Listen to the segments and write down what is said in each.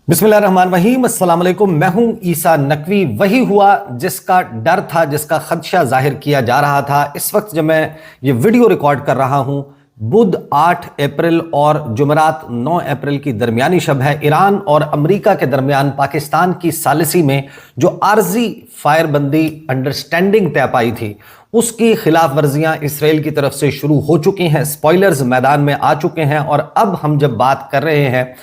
बिस्मिल्लाहिर्रहमानिर्रहीम, अस्सलाम वालेकुम। मैं हूं ईसा नकवी। वही हुआ जिसका डर था, जिसका खदशा जाहिर किया जा रहा था। इस वक्त जब मैं ये वीडियो रिकॉर्ड कर रहा हूं, बुध 8 अप्रैल और जुमेरात 9 अप्रैल की दरमियानी शब है। ईरान और अमेरिका के दरमियान पाकिस्तान की सालिसी में जो आर्जी फायरबंदी अंडरस्टैंडिंग तय पाई थी, उसकी खिलाफ वर्जियां इसराइल की तरफ से शुरू हो चुकी हैं। स्पॉयलर्स मैदान में आ चुके हैं और अब हम जब बात कर रहे हैं,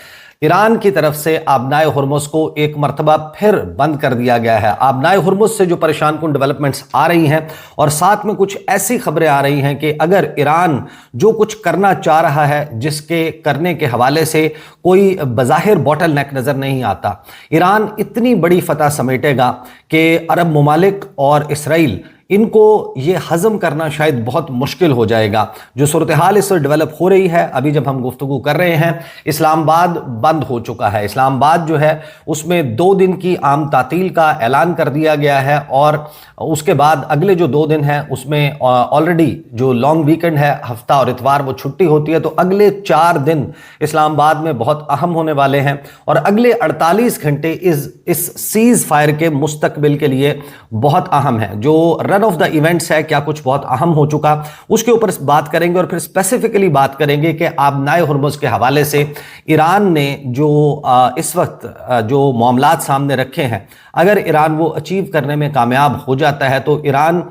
ईरान की तरफ से आबनाए हुर्मुज़ को एक मरतबा फिर बंद कर दिया गया है। आबनाए हुर्मुज़ से जो परेशान कुन डेवलपमेंट्स आ रही हैं और साथ में कुछ ऐसी खबरें आ रही हैं कि अगर ईरान जो कुछ करना चाह रहा है, जिसके करने के हवाले से कोई बज़ाहिर बॉटल नेक नज़र नहीं आता, ईरान इतनी बड़ी फतह समेटेगा कि अरब ममालिक और इसराइल इनको ये हजम करना शायद बहुत मुश्किल हो जाएगा। जो सूरत हाल इस डेवलप हो रही है, अभी जब हम गुफ्तगू कर रहे हैं, इस्लामाबाद बंद हो चुका है। इस्लामाबाद जो है उसमें 2 दिन की आम तातील का ऐलान कर दिया गया है और उसके बाद अगले जो 2 दिन हैं उसमें ऑलरेडी जो लॉन्ग वीकेंड है, हफ्ता और इतवार, वो छुट्टी होती है। तो अगले 4 दिन इस्लामाबाद में बहुत अहम होने वाले हैं और अगले 48 घंटे इस सीज फायर के मुस्तकबिल के लिए बहुत अहम है। जो रन ऑफ द इवेंट्स है, क्या कुछ बहुत अहम हो चुका, उसके ऊपर बात करेंगे और फिर स्पेसिफिकली बात करेंगे कि आबनाए हुर्मुज़ के हवाले से ईरान ने जो इस वक्त जो मामलात सामने रखे हैं, अगर ईरान वो अचीव करने में कामयाब हो जाता है तो ईरान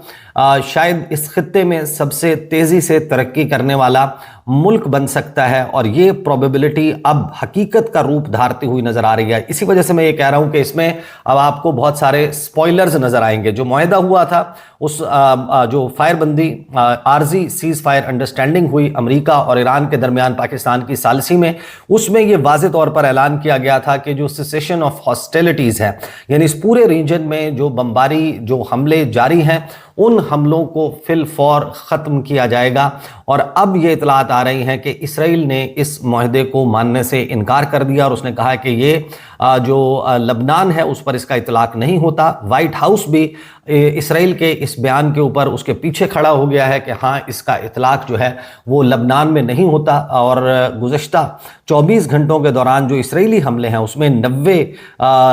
शायद इस खित्ते में सबसे तेज़ी से तरक्की करने वाला मुल्क बन सकता है और ये प्रोबेबिलिटी अब हकीकत का रूप धारती हुई नज़र आ रही है। इसी वजह से मैं ये कह रहा हूँ कि इसमें अब आपको बहुत सारे स्पॉयलर्स नज़र आएंगे। जो मुआहदा हुआ था, उस जो फायरबंदी आर्जी सीज फायर अंडरस्टैंडिंग हुई अमेरिका और ईरान के दरमियान पाकिस्तान की सालिसी में, उसमें यह वाज़े तौर पर ऐलान किया गया था कि जो सेसेशन ऑफ हॉस्टिलिटीज़ है, यानी इस पूरे रीजन में जो बमबारी, जो हमले जारी हैं, उन हमलों को फिल फौर ख़त्म किया जाएगा। और अब ये इतलात आ रही हैं कि इसराइल ने इस मुआहदे को मानने से इनकार कर दिया और उसने कहा कि ये जो लबनान है उस पर इसका इतलाक नहीं होता। वाइट हाउस भी इसराइल के इस बयान के ऊपर उसके पीछे खड़ा हो गया है कि हाँ, इसका इतलाक जो है वो लबनान में नहीं होता। और गुज़श्ता 24 घंटों के दौरान जो इसराइली हमले हैं उसमें 90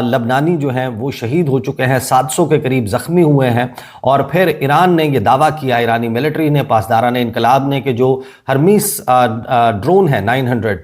लबनानी जो हैं वो शहीद हो चुके हैं, 700 के करीब ज़ख्मी हुए हैं। और फिर ईरान ने यह दावा किया, ईरानी मिलिट्री ने, पासदारान इनकलाब ने, कि जो हरमीस ड्रोन है 900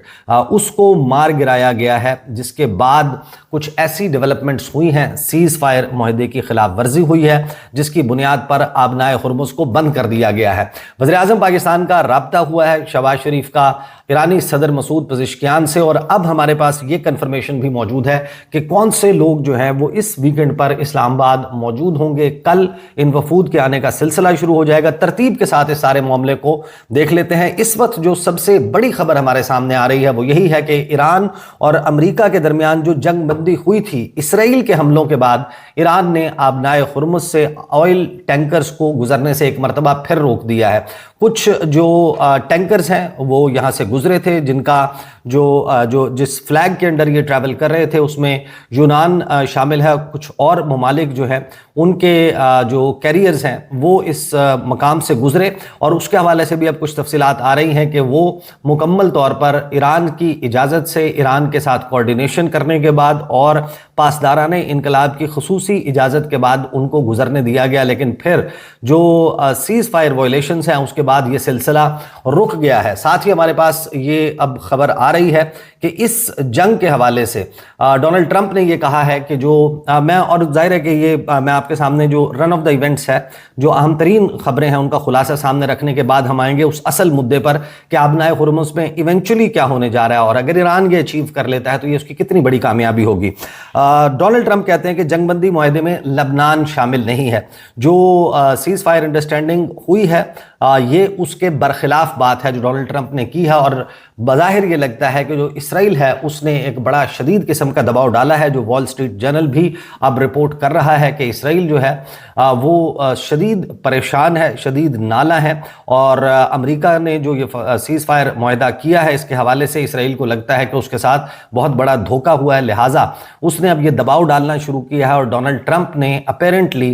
उसको मार गिराया गया है। जिसके बाद कुछ ऐसी डेवलपमेंट्स हुई हैं, सीज फायर मुआहदे की खिलाफ वर्जी हुई है, जिसकी बुनियाद पर आबनाए हुर्मुज़ को बंद कर दिया गया है। वज़ीर आज़म पाकिस्तान का राब्ता हुआ है शहबाज शरीफ का ईरानी सदर मसूद पज़ेश्कियान से और अब हमारे पास ये कंफर्मेशन भी मौजूद है कि कौन से लोग जो हैं वो इस वीकेंड पर इस्लामाबाद मौजूद होंगे। कल इन वफूद के आने का सिलसिला शुरू हो जाएगा। तरतीब के साथ इस सारे मामले को देख लेते हैं। इस वक्त जो सबसे बड़ी खबर हमारे सामने आ रही है वो यही है कि ईरान और अमेरिका के दरमियान जो जंग बंदी हुई थी इसराइल के हमलों के बाद, ईरान ने आबनाए हुर्मुज़ से ऑयल टैंकर्स को गुजरने से एक मरतबा फिर रोक दिया है। कुछ जो टैंकर्स हैं वो यहाँ से गुजरे थे, जिनका जिस फ्लैग के अंडर ये ट्रैवल कर रहे थे उसमें यूनान शामिल है। कुछ और ममालिक जो है उनके जो कैरियर्स हैं वो इस मकाम से गुजरे और उसके हवाले से भी अब कुछ तफसीलात आ रही हैं कि वो मुकम्मल तौर पर ईरान की इजाज़त से, ईरान के साथ कोऑर्डिनेशन करने के बाद और पासदारान इनकलाब की खुसूसी इजाज़त के बाद उनको गुजरने दिया गया। लेकिन फिर जो सीज़ फायर वायलेशंस हैं उसके बाद ये सिलसिला रुक गया है। साथ ही हमारे पास ये अब खबर आ रही है कि इस जंग के हवाले से डोनाल्ड ट्रंप ने ये कहा है कि जो मैं, और जाहिर है कि ये मैं आपके सामने जो रन ऑफ द इवेंट्स है, जो अहम तरीन खबरें हैं, उनका खुलासा सामने रखने के बाद हम आएंगे उस असल मुद्दे पर कि आबनाए हुर्मुज़ में इवेंचुअली क्या होने जा रहा है और अगर ईरान ये अचीव कर लेता है तो ये उसकी कितनी बड़ी कामयाबी होगी। डोनाल्ड ट्रंप कहते हैं कि जंगबंदी मुआहदे में लबनान शामिल नहीं है। जो सीज फायर अंडरस्टैंडिंग हुई है ये उसके बरखिलाफ बात है जो डोनाल्ड ट्रंप ने की है और बज़ाहिर ये लगता है कि जो इसराइल है उसने एक बड़ा शदीद किस्म का दबाव डाला है। जो वॉल स्ट्रीट जर्नल भी अब रिपोर्ट कर रहा है कि इसराइल जो है वो शदीद परेशान है, शदीद नाला है और अमेरिका ने जो ये सीज़ फायर मुआहदा किया है इसके हवाले से इसराइल को लगता है कि उसके साथ बहुत बड़ा धोखा हुआ है, लिहाजा उसने अब ये दबाव डालना शुरू किया है। और डोनाल्ड ट्रंप ने अपेरेंटली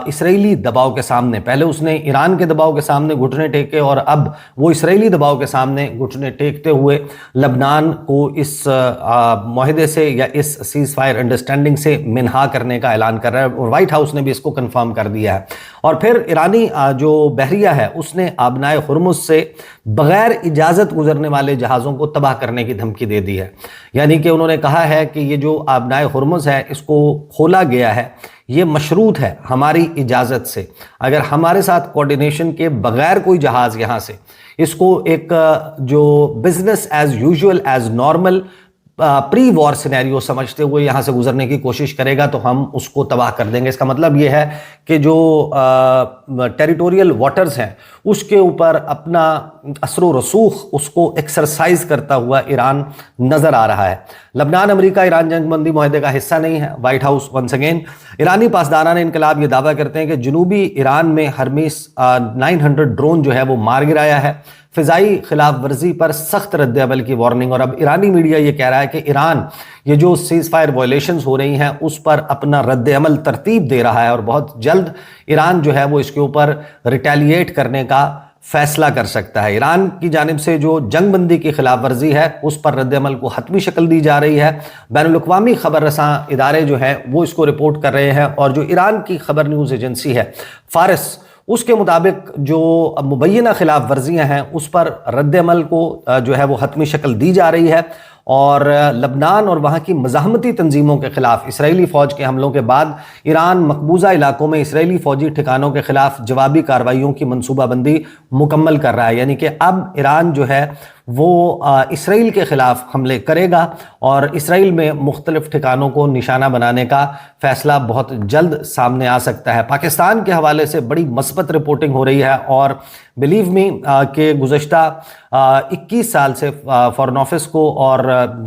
इसराइली दबाव के सामने, पहले उसने ईरान के दबाव के सामने घुटने टेके और अब वो इसराइली दबाव के सामने घुटने टेकते हुए लबनान کو اس معاہدے سے یا اس سیز فائر انڈرسٹینڈنگ سے منہا کرنے کا اعلان کر رہا ہے، اور وائٹ ہاؤس نے بھی اس کو کنفرم کر دیا ہے۔ اور پھر ایرانی جو بحریہ ہے اس نے آبنائے ہرمز سے بغیر اجازت گزرنے والے جہازوں کو تباہ کرنے کی دھمکی دے دی ہے، یعنی کہ انہوں نے کہا ہے کہ یہ جو آبنائے ہرمز ہے اس کو کھولا گیا ہے، یہ مشروط ہے ہماری اجازت سے، اگر ہمارے ساتھ کوارڈینیشن کے بغیر کوئی جہاز یہاں سے اس کو ایک جو business as usual as normal pre war scenario سمجھتے ہوئے یہاں سے گزرنے کی کوشش کرے گا تو ہم اس کو تباہ کر دیں گے۔ اس کا مطلب یہ ہے کہ جو ٹیریٹوریل واٹرز ہیں اس کے اوپر اپنا اثر و رسوخ اس کو ایکسرسائز کرتا ہوا ایران نظر آ رہا ہے۔ لبنان امریکہ ایران جنگ بندی معاہدے کا حصہ نہیں ہے۔ وائٹ ہاؤس ونس اگین، ایرانی پاسداران انقلاب یہ دعویٰ کرتے ہیں کہ جنوبی ایران میں ہرمیس 900 ڈرون جو ہے وہ مار گرایا ہے۔ فضائی خلاف ورزی پر سخت رد عمل کی وارننگ، اور اب ایرانی میڈیا یہ کہہ رہا ہے کہ ایران یہ جو سیز فائر وائلیشنز ہو رہی ہیں اس پر اپنا رد عمل ترتیب دے رہا ہے، اور بہت جلد ایران جو ہے وہ اس کے اوپر ریٹیلیٹ کرنے کا فیصلہ کر سکتا ہے۔ ایران کی جانب سے جو جنگ بندی کی خلاف ورزی ہے اس پر رد عمل کو حتمی شکل دی جا رہی ہے۔ بین الاقوامی خبر رساں ادارے جو ہیں وہ اس کو رپورٹ کر رہے ہیں، اور جو ایران کی خبر نیوز ایجنسی ہے فارس، اس کے مطابق جو مبینہ خلاف ورزیاں ہیں اس پر رد عمل کو جو ہے وہ حتمی شکل دی جا رہی ہے، اور لبنان اور وہاں کی مزاحمتی تنظیموں کے خلاف اسرائیلی فوج کے حملوں کے بعد ایران مقبوضہ علاقوں میں اسرائیلی فوجی ٹھکانوں کے خلاف جوابی کارروائیوں کی منصوبہ بندی مکمل کر رہا ہے، یعنی کہ اب ایران جو ہے وہ اسرائیل کے خلاف حملے کرے گا، اور اسرائیل میں مختلف ٹھکانوں کو نشانہ بنانے کا فیصلہ بہت جلد سامنے آ سکتا ہے۔ پاکستان کے حوالے سے بڑی مثبت رپورٹنگ ہو رہی ہے، اور بلیو می کہ گزشتہ 21 سال سے فارن آفس کو اور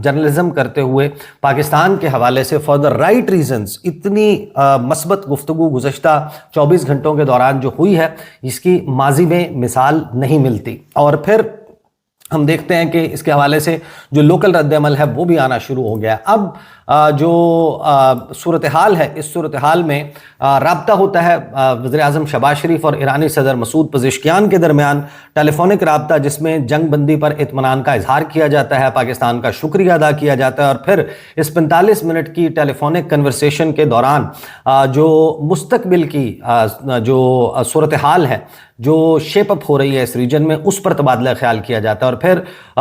جرنلزم کرتے ہوئے پاکستان کے حوالے سے فار دا رائٹ ریزنز اتنی مثبت گفتگو گزشتہ 24 گھنٹوں کے دوران جو ہوئی ہے اس کی ماضی میں مثال نہیں ملتی۔ اور پھر ہم دیکھتے ہیں کہ اس کے حوالے سے جو لوکل رد عمل ہے وہ بھی آنا شروع ہو گیا۔ اب جو صورتحال ہے اس صورتحال میں رابطہ ہوتا ہے وزیر اعظم شہباز شریف اور ایرانی صدر مسعود پزشکیان کے درمیان، ٹیلی فونک رابطہ جس میں جنگ بندی پر اطمینان کا اظہار کیا جاتا ہے، پاکستان کا شکریہ ادا کیا جاتا ہے، اور پھر اس 45 منٹ کی ٹیلی فونک کنورسیشن کے دوران جو مستقبل کی جو صورتحال ہے جو شیپ اپ ہو رہی ہے اس ریجن میں اس پر تبادلہ خیال کیا جاتا ہے، اور پھر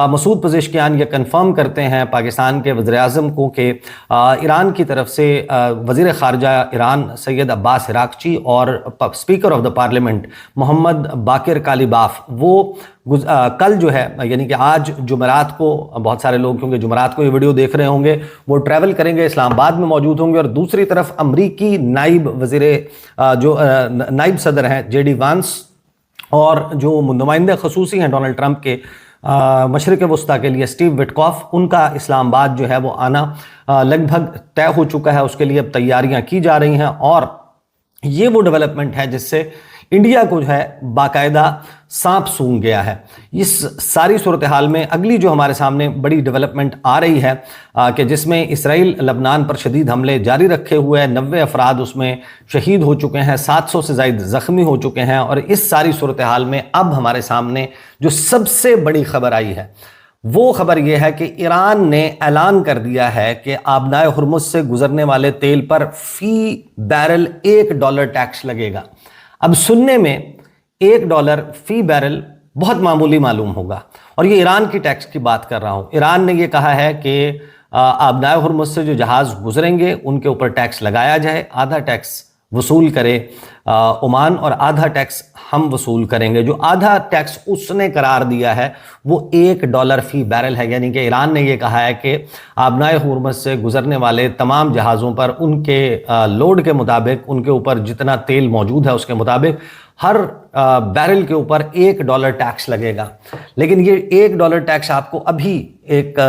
مسعود پزشکیان یہ کنفرم کرتے ہیں پاکستان کے وزیر اعظم کو کہ ایران کی طرف سے وزیر خارجہ ایران سید عباس عراقچی اور اسپیکر آف دا پارلیمنٹ محمد باقر کالیباف وہ کل جو ہے یعنی کہ آج جمعرات کو، بہت سارے لوگ کیونکہ جمعرات کو یہ ویڈیو دیکھ رہے ہوں گے، وہ ٹریول کریں گے، اسلام آباد میں موجود ہوں گے، اور دوسری طرف امریکی نائب صدر ہیں جے ڈی وانس، اور جو نمائندے خصوصی ہیں ڈونلڈ ٹرمپ کے مشرق وسطیٰ کے لیے اسٹیو وٹکاف، ان کا اسلام آباد جو ہے وہ آنا لگ بھگ طے ہو چکا ہے، اس کے لیے اب تیاریاں کی جا رہی ہیں، اور یہ وہ ڈیولپمنٹ ہے جس سے انڈیا کو جو ہے باقاعدہ سانپ سونگ گیا ہے۔ اس ساری صورتحال میں اگلی جو ہمارے سامنے بڑی ڈیولپمنٹ آ رہی ہے کہ جس میں اسرائیل لبنان پر شدید حملے جاری رکھے ہوئے 90 افراد اس میں شہید ہو چکے ہیں، 700 سے زائد زخمی ہو چکے ہیں، اور اس ساری صورتحال میں اب ہمارے سامنے جو سب سے بڑی خبر آئی ہے وہ خبر یہ ہے کہ ایران نے اعلان کر دیا ہے کہ آبنائے ہرمز سے گزرنے والے تیل پر فی بیرل $1 ٹیکس لگے گا۔ اب سننے میں $1 فی بیرل بہت معمولی معلوم ہوگا، اور یہ ایران کی ٹیکس کی بات کر رہا ہوں۔ ایران نے یہ کہا ہے کہ آبنائے ہرمز سے جو جہاز گزریں گے ان کے اوپر ٹیکس لگایا جائے، آدھا ٹیکس وصول کرے عمان اور آدھا ٹیکس ہم وصول کریں گے۔ جو آدھا ٹیکس اس نے قرار دیا ہے وہ $1 فی بیرل ہے، یعنی کہ ایران نے یہ کہا ہے کہ آبنائے ہرمز سے گزرنے والے تمام جہازوں پر ان کے لوڈ کے مطابق، ان کے اوپر جتنا تیل موجود ہے اس کے مطابق ہر بیرل کے اوپر $1 ٹیکس لگے گا۔ لیکن یہ $1 ٹیکس آپ کو ابھی ایک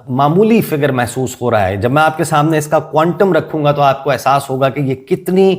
معمولی فگر محسوس ہو رہا ہے، جب میں آپ کے سامنے اس کا کوانٹم رکھوں گا تو آپ کو احساس ہوگا کہ یہ کتنی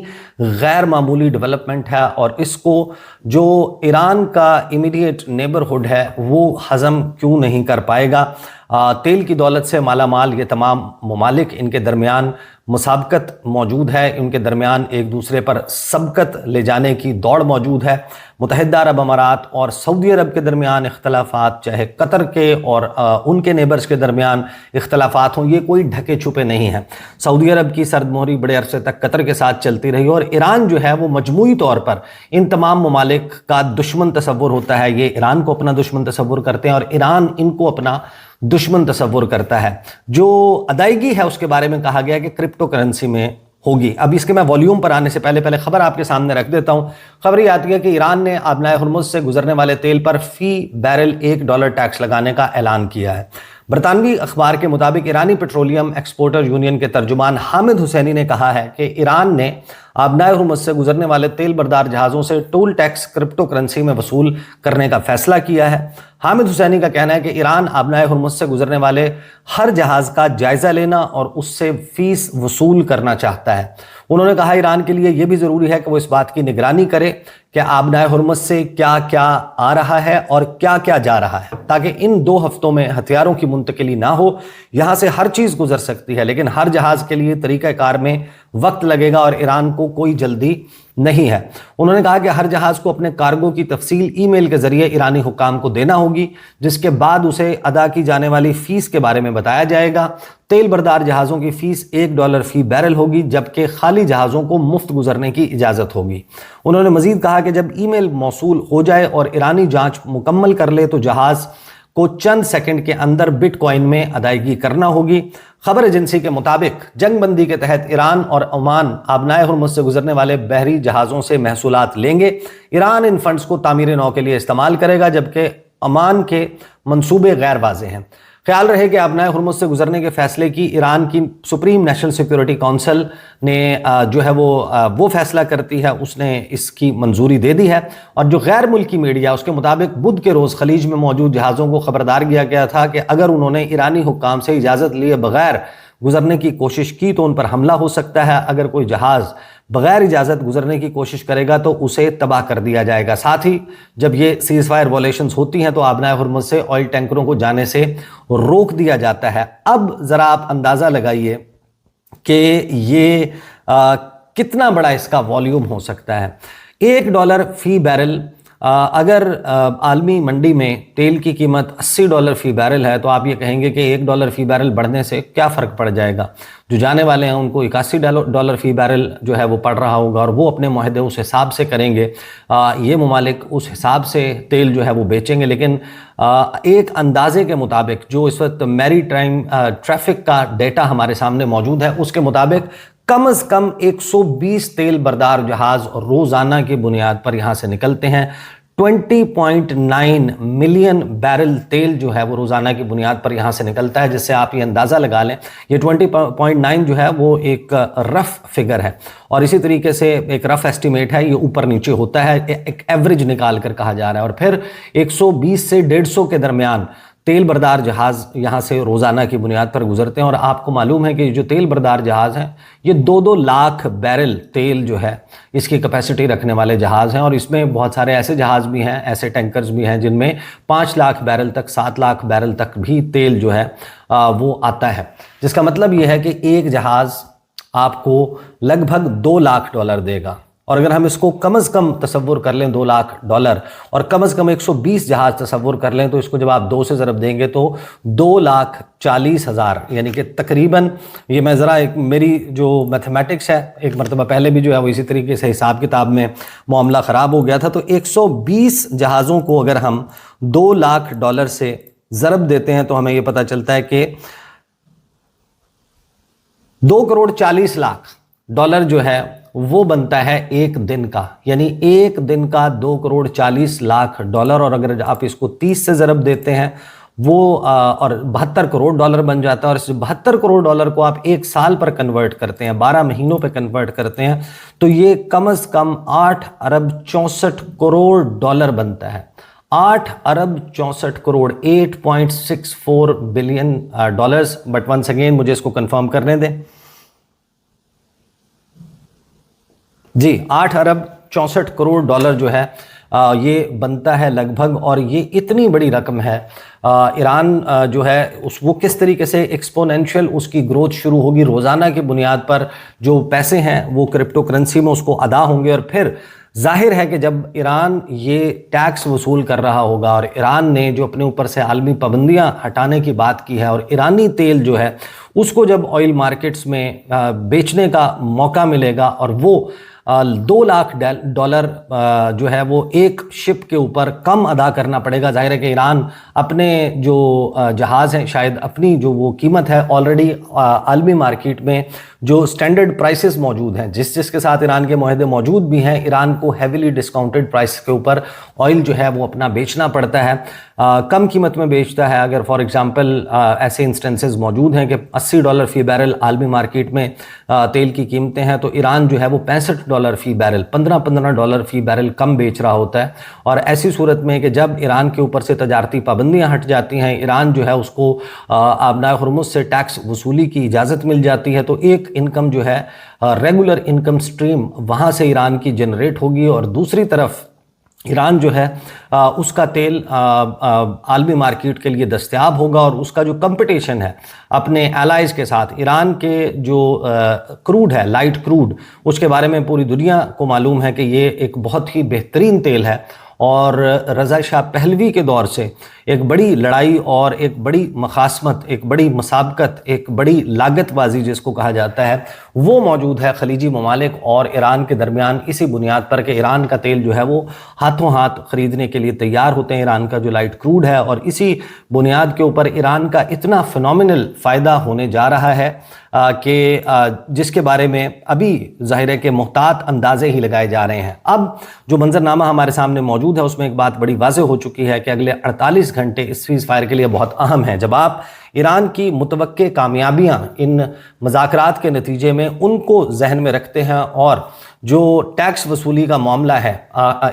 غیر معمولی ڈیولپمنٹ ہے، اور اس کو جو ایران کا امیڈیٹ نیبرہڈ ہے وہ ہضم کیوں نہیں کر پائے گا۔ तेल की दौलत से माला माल ये तमाम ममालिक, इनके दरमियान मुसाबकत मौजूद है, इनके दरमियान एक दूसरे पर सबकत ले जाने की दौड़ मौजूद है। मुत्तहिदा अरब अमारात और सऊदी अरब के दरमियान इख्तलाफात, चाहे कतर के और उनके नेबर्स के दरमियान इख्तलाफात हों, ये कोई ढके छुपे नहीं हैं। सऊदी अरब की सरदमोहरी बड़े अरसे तक कतर के साथ चलती रही और ईरान जो है वो मजमूई तौर पर इन तमाम ममालिक का दुश्मन तसव्वुर होता है। ये ईरान को अपना दुश्मन तसव्वुर करते हैं और ईरान इनको अपना दुश्मन तसव्वुर करता है। जो अदायगी है उसके बारे में कहा गया कि क्रिप्टो करेंसी में होगी। अब इसके मैं वॉल्यूम पर आने से पहले खबर आपके सामने रख देता हूं। खबर ये आती है कि ईरान ने आबनाए हुर्मुज़ से गुजरने वाले तेल पर फी बैरल $1 टैक्स लगाने का ऐलान किया है। बरतानवी अखबार के मुताबिक ईरानी पेट्रोलियम एक्सपोर्टर यूनियन के तर्जुमान हामिद हुसैनी ने कहा है कि ईरान ने आबनाए हुर्मुज़ से गुजरने वाले तेल बरदार जहाज़ों से टोल टैक्स क्रिप्टो करेंसी में वसूल करने का फैसला किया है। हामिद हुसैनी का कहना है कि ईरान आबनाए हुर्मुज़ से गुजरने वाले हर जहाज़ का जायज़ा लेना और उससे फीस वसूल करना चाहता है। उन्होंने कहा ईरान के लिए यह भी ज़रूरी है कि वो इस बात की निगरानी करे कि आबनाए हुर्मुज़ से क्या क्या आ रहा है और क्या क्या जा रहा है, ताकि इन 2 हफ्तों में हथियारों की मुंतकिली ना हो। यहाँ से हर चीज़ गुजर सकती है, लेकिन हर जहाज़ के लिए तरीक़ाकार में वक्त लगेगा और ईरान को कोई जल्दी नहीं है। उन्होंने कहा कि हर जहाज़ को अपने कार्गो की तफसील ईमेल के ज़रिए ईरानी हुक्काम को देना होगी, जिसके बाद उसे अदा की जाने वाली फ़ीस के बारे में बताया जाएगा। तेल बरदार जहाज़ों की फ़ीस $1 फी बैरल होगी, जबकि खाली जहाज़ों को मुफ्त गुजरने की इजाज़त होगी। उन्होंने मज़ीद कहा कि जब ईमेल मौसूल हो जाए और ईरानी जाँच मुकम्मल कर ले तो जहाज़ को चंद सेकंड के अंदर बिटकॉइन में अदायगी करना होगी। खबर एजेंसी के मुताबिक जंगबंदी के तहत ईरान और ओमान आबनाए हुर्मुज़ से गुजरने वाले बहरी जहाज़ों से महसूलात लेंगे। ईरान इन फंड्स को तामीर नौ के लिए इस्तेमाल करेगा, जबकि ओमान के मंसूबे गैर वाज़े हैं। ख्याल रहे कि आबनाए हुर्मुज़ से गुजरने के फैसले की ईरान की सुप्रीम नेशनल सिक्योरिटी काउंसिल ने जो है वो फैसला करती है, उसने इसकी मंजूरी दे दी है। और जो गैर मुल्की मीडिया, उसके मुताबिक बुध के रोज़ खलीज में मौजूद जहाज़ों को खबरदार किया गया था कि अगर उन्होंने ईरानी हुक्काम से इजाज़त लिए बगैर गुजरने की कोशिश की तो उन पर हमला हो सकता है। अगर कोई जहाज़ बगैर इजाज़त गुजरने की कोशिश करेगा तो उसे तबाह कर दिया जाएगा। साथ ही जब ये सीज़ फायर वॉलेशंस होती हैं तो आबनाए हुर्मुज़ से ऑयल टैंकरों को जाने से रोक दिया जाता है। अब ज़रा आप अंदाज़ा लगाइए कि ये कितना बड़ा इसका वॉल्यूम हो सकता है। $1 फी बैरल, अगर आलमी मंडी में तेल की कीमत $80 फी बैरल है तो आप ये कहेंगे कि $1 फी बैरल बढ़ने से क्या फ़र्क पड़ जाएगा। जो जाने वाले हैं उनको $81 फी बैरल जो है वो पड़ रहा होगा और वो अपने मुआहदे उस हिसाब से करेंगे। ये ममालिक उस हिसाब से तेल जो है वो बेचेंगे। लेकिन एक अंदाजे के मुताबिक जो इस वक्त मैरी टाइम ट्रैफिक का डेटा हमारे सामने मौजूद है, उसके मुताबिक कम से कम 120 तेल बरदार जहाज़ रोज़ाना की बुनियाद पर यहाँ से निकलते हैं। 20.9 मिलियन बैरल तेल जो है वो रोज़ाना की बुनियाद पर यहाँ से निकलता है, जिससे आप ये अंदाज़ा लगा लें। ये 20.9 जो है वो एक रफ़ फिगर है और इसी तरीके से एक रफ़ एस्टिमेट है, ये ऊपर नीचे होता है, एक एवरेज निकाल कर कहा जा रहा है। और फिर 120 से 150 के दरमियान तेल बरदार जहाज़ यहाँ से रोज़ाना की बुनियाद पर गुजरते हैं। और आपको मालूम है कि जो तेल बरदार जहाज़ हैं ये 2-2 लाख बैरल तेल जो है इसकी कैपेसिटी रखने वाले जहाज़ हैं। और इसमें बहुत सारे ऐसे जहाज़ भी हैं, ऐसे टैंकर्स भी हैं जिनमें 5 लाख बैरल तक, 7 लाख बैरल तक भी तेल जो है वो आता है। जिसका मतलब ये है कि एक जहाज़ आपको लगभग $2 लाख देगा। और अगर हम इसको कम से कम तसव्वुर कर लें $2 लाख और कम से कम 120 जहाज़ तसव्वुर कर लें तो इसको जब आप 2 से ज़रब देंगे तो 2,40,000, यानी कि तकरीबन, ये मैं ज़रा एक मेरी जो मैथमेटिक्स है एक मरतबा पहले भी जो है वो इसी तरीके से हिसाब किताब में मामला ख़राब हो गया था। तो 120 जहाज़ों को अगर हम $2 लाख से ज़रब देते हैं तो हमें ये पता चलता है कि $2,40,00,000 जो है वो बनता है एक दिन का, यानी एक दिन का $2,40,00,000। और अगर आप इसको 30 से ज़रब देते हैं वो और $72 करोड़ बन जाता है। और इस $72 करोड़ को आप एक साल पर कन्वर्ट करते हैं, 12 महीनों पे कन्वर्ट करते हैं तो ये कम से कम $8,64 करोड़ बनता है। $8,64 crore, 8.64 billion dollars. But once again मुझे इसको कंफर्म करने दें जी, $8,64 करोड़ जो है یہ بنتا ہے لگ بھگ، اور یہ اتنی بڑی رقم ہے۔ ایران جو ہے وہ کس طریقے سے ایکسپونینشیل اس کی گروتھ شروع ہوگی، روزانہ کی بنیاد پر جو پیسے ہیں وہ کرپٹو کرنسی میں اس کو ادا ہوں گے، اور پھر ظاہر ہے کہ جب ایران یہ ٹیکس وصول کر رہا ہوگا، اور ایران نے جو اپنے اوپر سے عالمی پابندیاں ہٹانے کی بات کی ہے، اور ایرانی تیل جو ہے اس کو جب آئل مارکیٹس میں بیچنے کا موقع ملے گا، اور وہ $2 لاکھ جو ہے وہ ایک شپ کے اوپر کم ادا کرنا پڑے گا۔ ظاہر ہے کہ ایران اپنے جو جہاز ہیں، شاید اپنی جو وہ قیمت ہے آلریڈی عالمی مارکیٹ میں جو سٹینڈرڈ پرائسز موجود ہیں، جس کے ساتھ ایران کے معاہدے موجود بھی ہیں، ایران کو ہیویلی ڈسکاؤنٹڈ پرائس کے اوپر آئل جو ہے وہ اپنا بیچنا پڑتا ہے، کم قیمت میں بیچتا ہے۔ اگر فار ایگزامپل ایسے انسٹنسز موجود ہیں کہ $80 فی بیرل عالمی مارکیٹ میں تیل کی قیمتیں ہیں، تو ایران جو ہے وہ $65 فی بیرل، $15 فی بیرل کم بیچ رہا ہوتا ہے۔ اور ایسی صورت میں کہ جب ایران کے اوپر سے تجارتی پابندیاں ہٹ جاتی ہیں، ایران جو ہے اس کو آبنائے ہرمز سے ٹیکس وصولی کی اجازت مل جاتی ہے، تو ایک انکم جو ہے ریگولر انکم سٹریم وہاں سے ایران کی جنریٹ ہوگی، اور دوسری طرف ایران جو ہے اس کا تیل عالمی مارکیٹ کے لیے دستیاب ہوگا، اور اس کا جو کمپٹیشن ہے اپنے ایلائز کے ساتھ، ایران کے جو کروڈ ہے، لائٹ کروڈ، اس کے بارے میں پوری دنیا کو معلوم ہے کہ یہ ایک بہت ہی بہترین تیل ہے، اور رضا شاہ پہلوی کے دور سے ایک بڑی لڑائی اور ایک بڑی مخاصمت، ایک بڑی مسابقت، ایک بڑی لاگت بازی جس کو کہا جاتا ہے، وہ موجود ہے خلیجی ممالک اور ایران کے درمیان، اسی بنیاد پر کہ ایران کا تیل جو ہے وہ ہاتھوں ہاتھ خریدنے کے لیے تیار ہوتے ہیں، ایران کا جو لائٹ کروڈ ہے، اور اسی بنیاد کے اوپر ایران کا اتنا فنومینل فائدہ ہونے جا رہا ہے کہ جس کے بارے میں ابھی ظاہر ہے کہ محتاط اندازے ہی لگائے جا رہے ہیں۔ اب جو منظرنامہ ہمارے سامنے موجود ہے اس میں ایک بات بڑی واضح ہو چکی ہے کہ اگلے 48 گھنٹے اس سیز فائر کے لیے بہت اہم ہیں۔ جب آپ ایران کی متوقع کامیابیاں ان مذاکرات کے نتیجے میں ان کو ذہن میں رکھتے ہیں، اور جو ٹیکس وصولی کا معاملہ ہے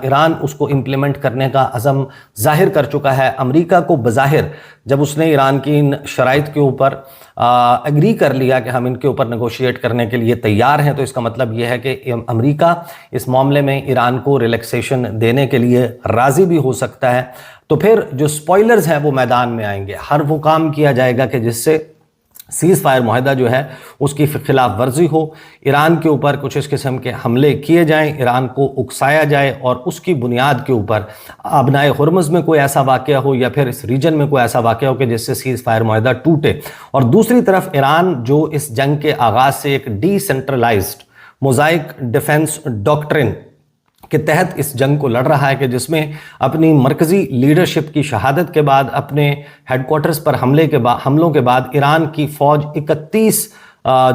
ایران اس کو امپلیمنٹ کرنے کا عزم ظاہر کر چکا ہے۔ امریکہ کو بظاہر جب اس نے ایران کی ان شرائط کے اوپر ایگری کر لیا کہ ہم ان کے اوپر نیگوشیٹ کرنے کے لیے تیار ہیں، تو اس کا مطلب یہ ہے کہ امریکہ اس معاملے میں ایران کو ریلیکسیشن دینے کے لیے راضی بھی ہو سکتا ہے۔ تو پھر جو سپوائلرز ہیں وہ میدان میں آئیں گے، ہر وہ کام کیا جائے گا کہ جس سے سیز فائر معاہدہ جو ہے اس کی خلاف ورزی ہو، ایران کے اوپر کچھ اس قسم کے حملے کیے جائیں، ایران کو اکسایا جائے، اور اس کی بنیاد کے اوپر آبنائے ہرمز میں کوئی ایسا واقعہ ہو یا پھر اس ریجن میں کوئی ایسا واقعہ ہو کہ جس سے سیز فائر معاہدہ ٹوٹے۔ اور دوسری طرف ایران جو اس جنگ کے آغاز سے ایک ڈی سینٹرلائزڈ موزائک ڈیفنس ڈاکٹرن کے تحت اس جنگ کو لڑ رہا ہے، کہ جس میں اپنی مرکزی لیڈرشپ کی شہادت کے بعد، اپنے ہیڈ کوارٹرز پر حملوں کے بعد ایران کی فوج 31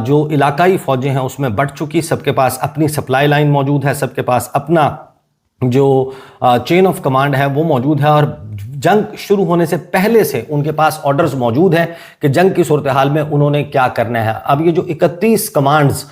جو علاقائی فوجیں ہیں اس میں بٹ چکی، سب کے پاس اپنی سپلائی لائن موجود ہے، سب کے پاس اپنا جو چین آف کمانڈ ہے وہ موجود ہے، اور جنگ شروع ہونے سے پہلے سے ان کے پاس آرڈرز موجود ہیں کہ جنگ کی صورتحال میں انہوں نے کیا کرنا ہے۔ اب یہ جو 31 کمانڈز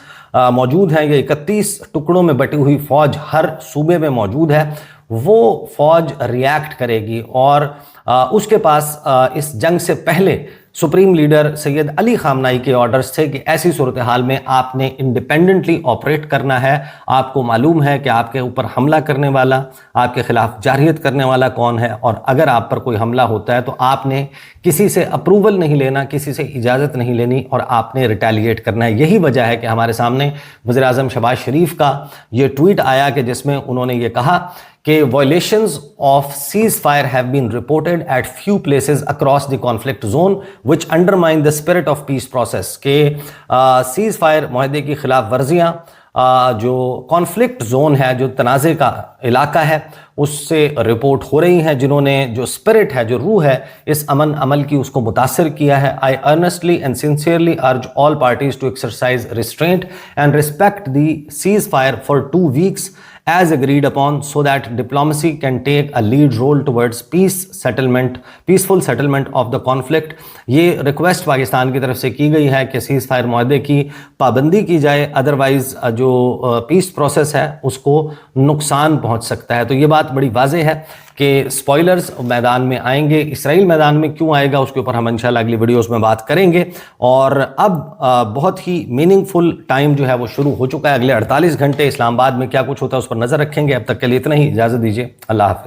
موجود ہیں، یہ 31 ٹکڑوں میں بٹی ہوئی فوج ہر صوبے میں موجود ہے، وہ فوج ریاکٹ کرے گی، اور اس کے پاس اس جنگ سے پہلے سپریم لیڈر سید علی خامنائی کے آرڈرز تھے کہ ایسی صورتحال میں آپ نے انڈیپینڈنٹلی آپریٹ کرنا ہے، آپ کو معلوم ہے کہ آپ کے اوپر حملہ کرنے والا، آپ کے خلاف جارحیت کرنے والا کون ہے، اور اگر آپ پر کوئی حملہ ہوتا ہے تو آپ نے کسی سے اپروول نہیں لینا، کسی سے اجازت نہیں لینی، اور آپ نے ریٹیلیٹ کرنا ہے۔ یہی وجہ ہے کہ ہمارے سامنے وزیر اعظم شہباز شریف کا یہ ٹویٹ آیا کہ جس میں انہوں نے یہ کہا کہ violations of ceasefire have been reported at few places across the conflict zone which undermine the spirit of peace process، کہ سیز فائر معاہدے کی خلاف ورزیاں جو کانفلکٹ زون ہے، جو تنازع کا علاقہ ہے، اس سے رپورٹ ہو رہی ہیں، جنہوں نے جو اسپرٹ ہے، جو روح ہے اس امن عمل کی، اس کو متاثر کیا ہے۔ I earnestly and sincerely urge all parties to exercise restraint and respect the ceasefire for 2 weeks as agreed upon, so that diplomacy can take a lead role towards peaceful settlement of the conflict۔ یہ request Pakistan کی طرف سے کی گئی ہے کہ cease fire معاہدے کی پابندی کی جائے، ادروائز جو پیس پروسیس ہے اس کو نقصان پہنچ سکتا ہے۔ تو یہ بات بڑی واضح ہے کہ سپوائلرز میدان میں آئیں گے، اسرائیل میدان میں کیوں آئے گا، اس کے اوپر ہم انشاءاللہ اگلی ویڈیوز میں بات کریں گے۔ اور اب بہت ہی میننگ فل ٹائم جو ہے وہ شروع ہو چکا ہے، اگلے 48 گھنٹے اسلام آباد میں کیا کچھ ہوتا ہے اس پر نظر رکھیں گے۔ اب تک کے لیے اتنا ہی، اجازت دیجیے، اللہ حافظ۔